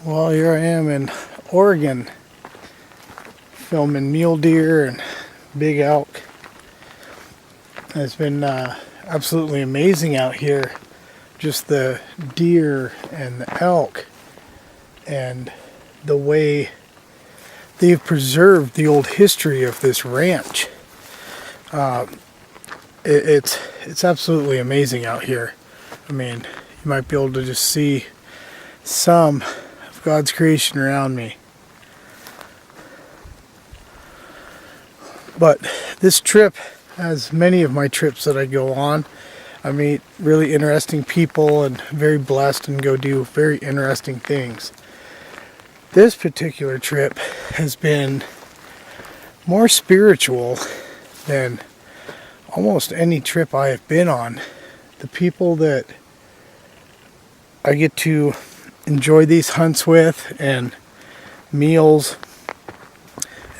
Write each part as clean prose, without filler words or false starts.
Well, here I am in Oregon, filming mule deer and big elk. It's been absolutely amazing out here. Just the deer and the elk and the way they've preserved the old history of this ranch. It's absolutely amazing out here. I mean, you might be able to just see some of God's creation around me. But this trip, as many of my trips that I go on, I meet really interesting people and very blessed and go do very interesting things. This particular trip has been more spiritual than almost any trip I have been on. The people that I get to enjoy these hunts with and meals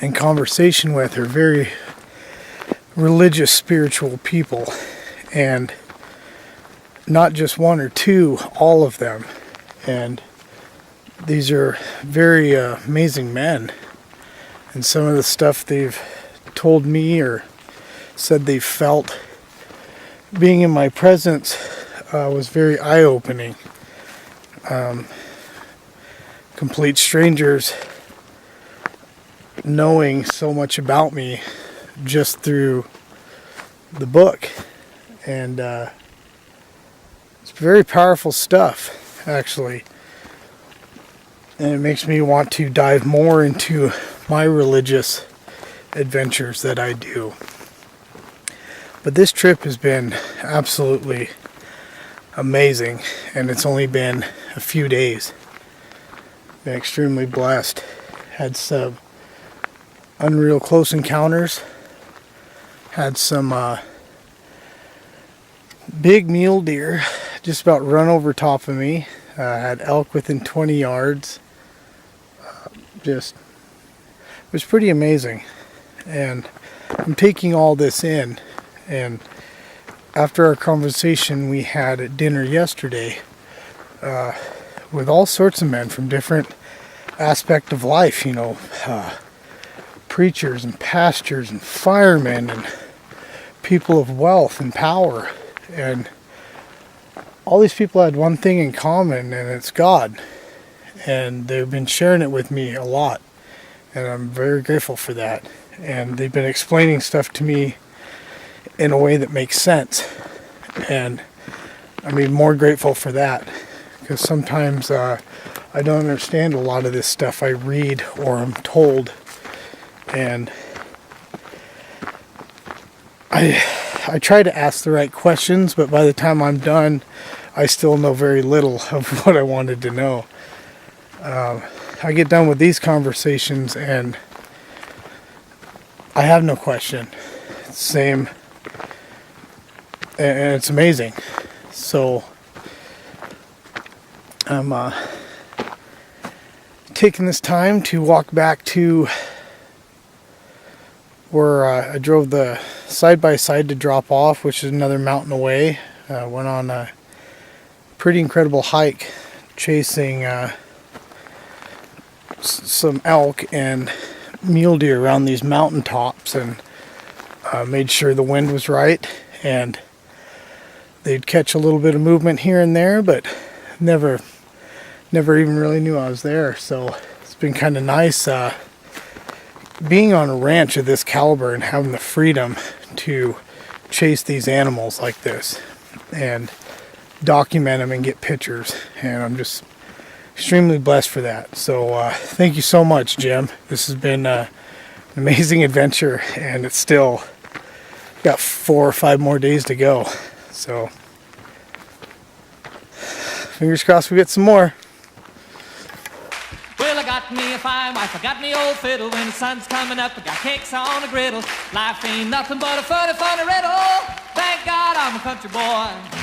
and conversation with are very religious, spiritual people, and not just one or two, all of them. And these are very amazing men, and some of the stuff they've told me or said they felt being in my presence was very eye-opening. Complete strangers knowing so much about me just through the book, and it's very powerful stuff, actually, and it makes me want to dive more into my religious adventures that I do. But this trip has been absolutely amazing, and it's only been a few days. Been extremely blessed. Had some unreal close encounters. Had some big mule deer just about run over top of me. Had elk within 20 yards. It was pretty amazing. And I'm taking all this in. And after our conversation we had at dinner yesterday with all sorts of men from different aspects of life, preachers and pastors and firemen and people of wealth and power, and all these people had one thing in common, and it's God, and they've been sharing it with me a lot, and I'm very grateful for that. And they've been explaining stuff to me in a way that makes sense, and I'm even more grateful for that, because sometimes I don't understand a lot of this stuff I read or I'm told, and I try to ask the right questions, but by the time I'm done I still know very little of what I wanted to know. I get done with these conversations and I have no question. It's the same, and it's amazing. So I'm taking this time to walk back to where I drove the side-by-side to drop off, which is another mountain away. Went on a pretty incredible hike chasing some elk and mule deer around these mountain tops, and made sure the wind was right, and they'd catch a little bit of movement here and there, but never even really knew I was there. So it's been kind of nice being on a ranch of this caliber and having the freedom to chase these animals like this and document them and get pictures, and I'm just extremely blessed for that. So thank you so much, Jim. This has been an amazing adventure, and it's still got 4 or 5 more days to go, so fingers crossed we get some more. Well, I got me a fine wife, I got me old fiddle. When the sun's coming up, I got cakes on a griddle. Life ain't nothing but a funny, funny riddle. Thank God I'm a country boy.